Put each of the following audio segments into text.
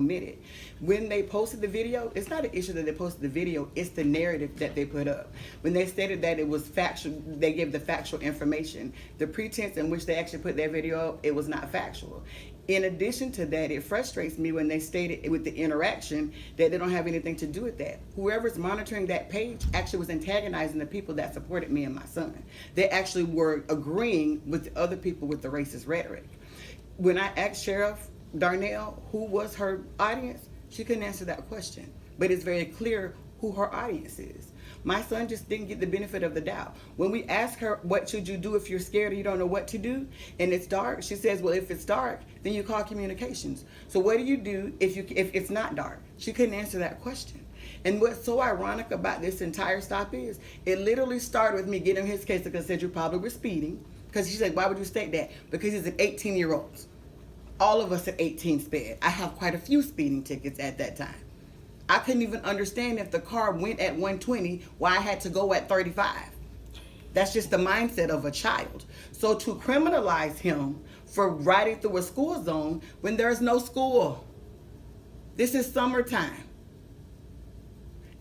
omitted. When they posted the video, it's not an issue that they posted the video, it's the narrative that they put up. When they stated that it was factual, they gave the factual information. The pretense in which they actually put their video up, it was not factual. In addition to that, it frustrates me when they stated with the interaction that they don't have anything to do with that. Whoever's monitoring that page actually was antagonizing the people that supported me and my son. They actually were agreeing with the other people with the racist rhetoric. When I asked Sheriff Darnell who was her audience, she couldn't answer that question. But it's very clear who her audience is. My son just didn't get the benefit of the doubt. When we ask her, what should you do if you're scared or you don't know what to do, and it's dark, she says, well, if it's dark, then you call communications. So what do you do if it's not dark? She couldn't answer that question. And what's so ironic about this entire stop is, it literally started with me getting his case because I said you probably were speeding. Because she said, why would you state that? Because he's an 18-year-old. All of us at 18 sped. I have quite a few speeding tickets at that time. I couldn't even understand if the car went at 120, why I had to go at 35. That's just the mindset of a child. So to criminalize him for riding through a school zone when there's no school. This is summertime.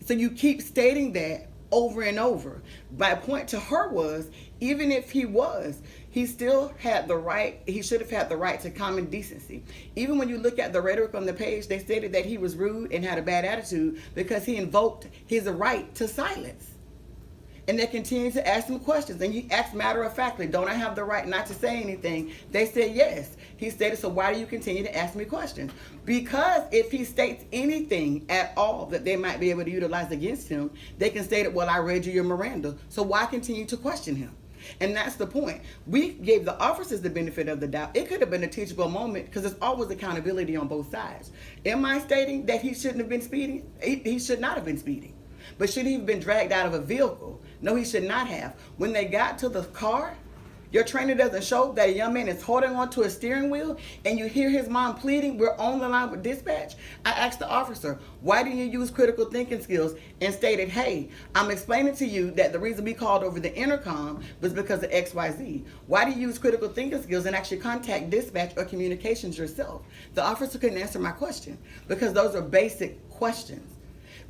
So you keep stating that over and over. My point to her was, even if he was, he still had the right, he should have had the right to common decency. Even when you look at the rhetoric on the page, they stated that he was rude and had a bad attitude because he invoked his right to silence. And they continued to ask him questions. And he asked matter of factly, don't I have the right not to say anything? They said yes. He stated, so why do you continue to ask me questions? Because if he states anything at all that they might be able to utilize against him, they can state it, well, I read you your Miranda, so why continue to question him? And that's the point. We gave the officers the benefit of the doubt. It could have been a teachable moment because there's always accountability on both sides. Am I stating that he shouldn't have been speeding? He should not have been speeding. But should he have been dragged out of a vehicle? No, he should not have. When they got to the car, your trainer doesn't show that a young man is holding onto a steering wheel and you hear his mom pleading, we're on the line with dispatch. I asked the officer, why didn't you use critical thinking skills, and stated, hey, I'm explaining to you that the reason we called over the intercom was because of XYZ. Why do you use critical thinking skills and actually contact dispatch or communications yourself? The officer couldn't answer my question because those are basic questions.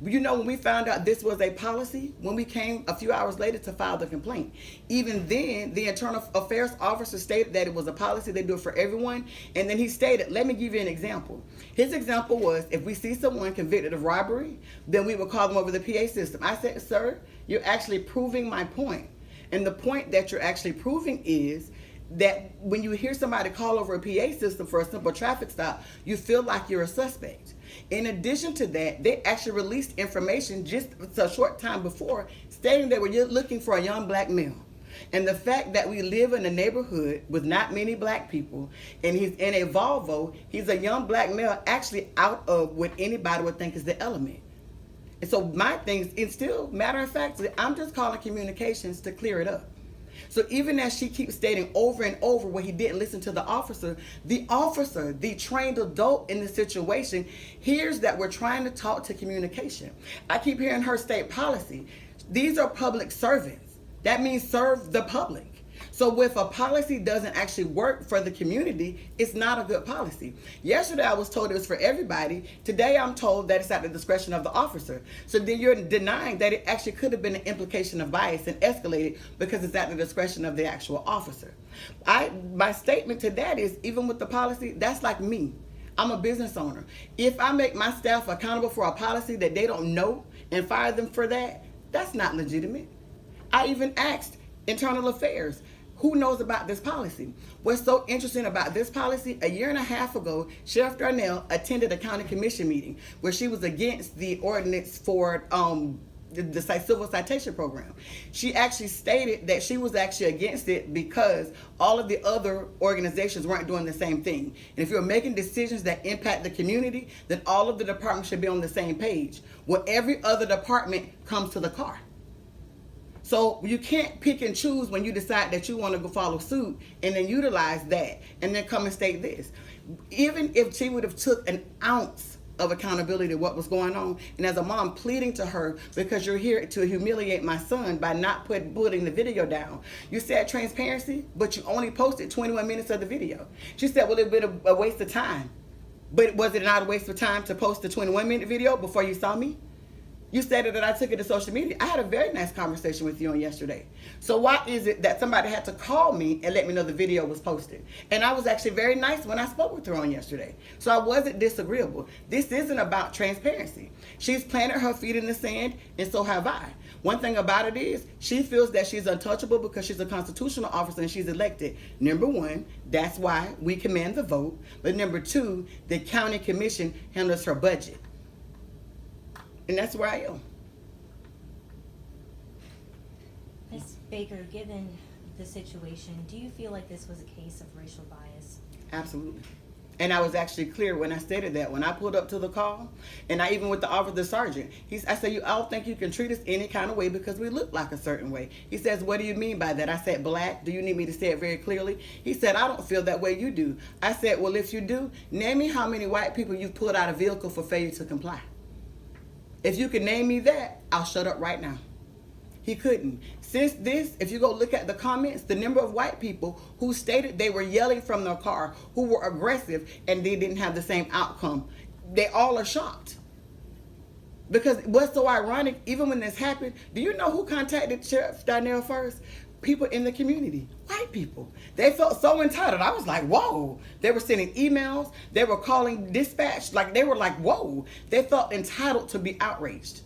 You know, when we found out this was a policy, when we came a few hours later to file the complaint, even then, the internal affairs officer stated that it was a policy, they do it for everyone, and then he stated, let me give you an example. His example was, if we see someone convicted of robbery, then we would call them over the PA system. I said, sir, you're actually proving my point. And the point that you're actually proving is that when you hear somebody call over a PA system for a simple traffic stop, you feel like you're a suspect. In addition to that, they actually released information just a short time before stating they were looking for a young black male. And the fact that we live in a neighborhood with not many black people, and he's in a Volvo, he's a young black male actually out of what anybody would think is the element. And so my thing is still, matter of fact, I'm just calling communications to clear it up. So even as she keeps stating over and over where he didn't listen to the officer, the trained adult in the situation, hears that we're trying to talk to communication. I keep hearing her state policy. These are public servants. That means serve the public. So if a policy doesn't actually work for the community, it's not a good policy. Yesterday I was told it was for everybody. Today I'm told that it's at the discretion of the officer. So then you're denying that it actually could have been an implication of bias and escalated because it's at the discretion of the actual officer. My statement to that is, even with the policy, that's like me. I'm a business owner. If I make my staff accountable for a policy that they don't know and fire them for that, that's not legitimate. I even asked Internal Affairs, who knows about this policy? What's so interesting about this policy, a year and a half ago, Sheriff Darnell attended a county commission meeting where she was against the ordinance for the civil citation program. She actually stated that she was actually against it because all of the other organizations weren't doing the same thing. And if you're making decisions that impact the community, then all of the departments should be on the same page. Well, every other department comes to the car. So you can't pick and choose when you decide that you want to go follow suit and then utilize that and then come and state this. Even if she would have took an ounce of accountability to what was going on, and as a mom pleading to her, because you're here to humiliate my son by not putting the video down. You said transparency, but you only posted 21 minutes of the video. She said, well, it'd been a waste of time. But was it not a waste of time to post the 21-minute video before you saw me? You stated that I took it to social media. I had a very nice conversation with you on yesterday. So why is it that somebody had to call me and let me know the video was posted? And I was actually very nice when I spoke with her on yesterday. So I wasn't disagreeable. This isn't about transparency. She's planted her feet in the sand, and so have I. One thing about it is she feels that she's untouchable because she's a constitutional officer and she's elected. Number one, that's why we command the vote. But number two, the county commission handles her budget. And that's where I am. Ms. Baker, given the situation, do you feel like this was a case of racial bias? Absolutely. And I was actually clear when I stated that. When I pulled up to the call, and I even with the officer, the sergeant, I said, I don't think you can treat us any kind of way because we look like a certain way. He says, what do you mean by that? I said, black. Do you need me to say it very clearly? He said, I don't feel that way, you do. I said, well, if you do, name me how many white people you've pulled out of vehicle for failure to comply. If you can name me that, I'll shut up right now. He couldn't. Since this, if you go look at the comments, the number of white people who stated they were yelling from their car, who were aggressive, and they didn't have the same outcome, they all are shocked. Because what's so ironic, even when this happened, do you know who contacted Sheriff Darnell first? People in the community, white people. They felt so entitled. I was like, whoa. They were sending emails. They were calling dispatch. Like, they were like, whoa. They felt entitled to be outraged.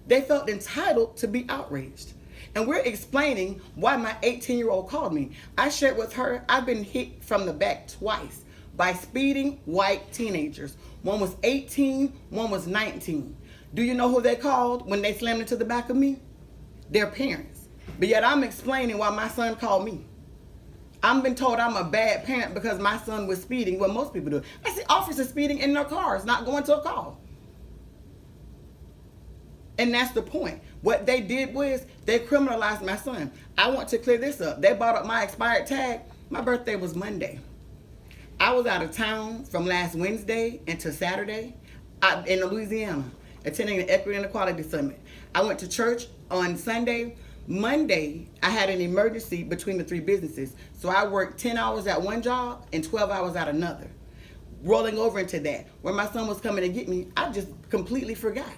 They felt entitled to be outraged. And we're explaining why my 18-year-old called me. I shared with her, I've been hit from the back twice by speeding white teenagers. One was 18, one was 19. Do you know who they called when they slammed into the back of me? Their parents. But yet I'm explaining why my son called me. I'm been told I'm a bad parent because my son was speeding, what most people do. I see officers speeding in their cars, not going to a call. And that's the point. What they did was they criminalized my son. I want to clear this up. They brought up my expired tag. My birthday was Monday. I was out of town from last Wednesday until Saturday in Louisiana, attending the Equity and Equality Summit. I went to church on Sunday. Monday, I had an emergency between the three businesses. So I worked 10 hours at one job and 12 hours at another. Rolling over into that, when my son was coming to get me, I just completely forgot.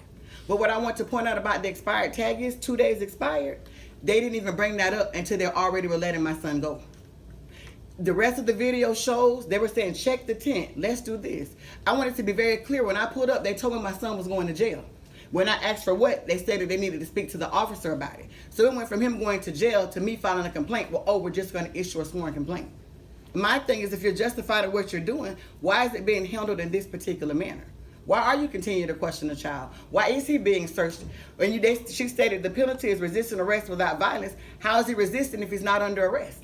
But what I want to point out about the expired tag is 2 days expired. They didn't even bring that up until they already were letting my son go. The rest of the video shows, they were saying, check the tent, let's do this. I wanted to be very clear. When I pulled up, they told me my son was going to jail. When I asked for what, they said that they needed to speak to the officer about it. So it went from him going to jail to me filing a complaint. Well, oh, we're just going to issue a sworn complaint. My thing is, if you're justified in what you're doing, why is it being handled in this particular manner? Why are you continuing to question the child? Why is he being searched? She stated the penalty is resisting arrest without violence. How is he resisting if he's not under arrest?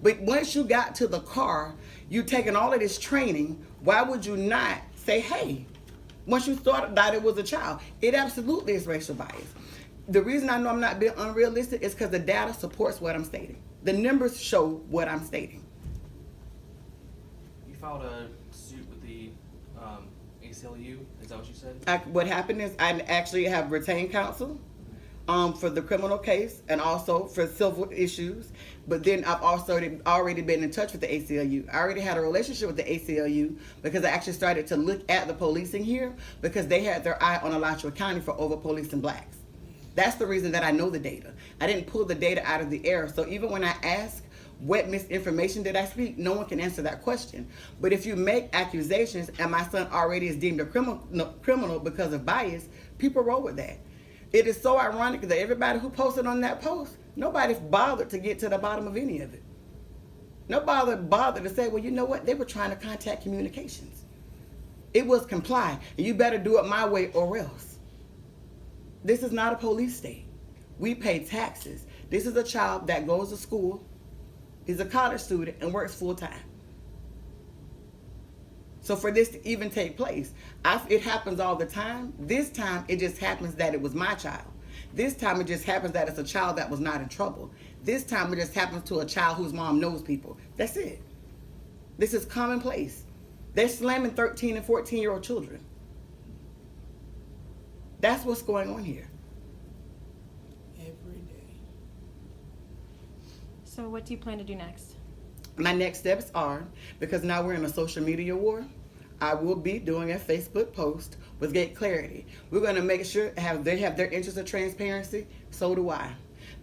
But once you got to the car, you taking all of this training, why would you not say, hey, once you thought that it was a child? It absolutely is racial bias. The reason I know I'm not being unrealistic is because the data supports what I'm stating. The numbers show what I'm stating. You filed a suit with the ACLU, is that what you said? What happened is I actually have retained counsel for the criminal case and also for civil issues. But then I've also already been in touch with the ACLU. I already had a relationship with the ACLU because I actually started to look at the policing here because they had their eye on Alachua County for over-policing blacks. That's the reason that I know the data. I didn't pull the data out of the air. So even when I ask what misinformation did I speak, no one can answer that question. But if you make accusations and my son already is deemed a criminal because of bias, people roll with that. It is so ironic that everybody who posted on that post, nobody bothered to get to the bottom of any of it. Nobody bothered to say, well, you know what? They were trying to contact communications. It was comply, and you better do it my way or else. This is not a police state. We pay taxes. This is a child that goes to school. He's a college student and works full time. So for this to even take place, it happens all the time. This time, it just happens that it was my child. This time, it just happens that it's a child that was not in trouble. This time, it just happens to a child whose mom knows people. That's it. This is commonplace. They're slamming 13 and 14-year-old children. That's what's going on here. Every day. So what do you plan to do next? My next steps are, because now we're in a social media war, I will be doing a Facebook post with Gate Clarity. We're going to make sure they have their interest of transparency. So do I.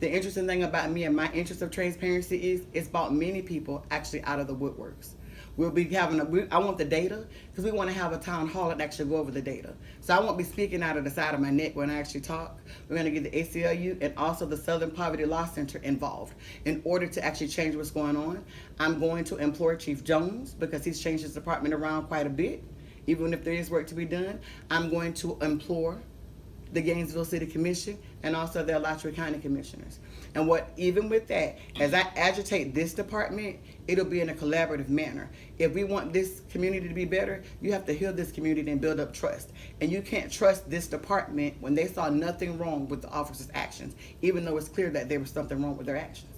The interesting thing about me and my interest of transparency is it's brought many people actually out of the woodworks. We'll be having I want the data because we want to have a town hall and actually go over the data. So I won't be speaking out of the side of my neck when I actually talk. We're going to get the ACLU and also the Southern Poverty Law Center involved in order to actually change what's going on. I'm going to implore Chief Jones because he's changed his department around quite a bit. Even if there is work to be done, I'm going to implore the Gainesville City Commission and also the Alachua County Commissioners. And even with that, as I agitate this department, it'll be in a collaborative manner. If we want this community to be better, you have to heal this community and build up trust. And you can't trust this department when they saw nothing wrong with the officers' actions, even though it's clear that there was something wrong with their actions.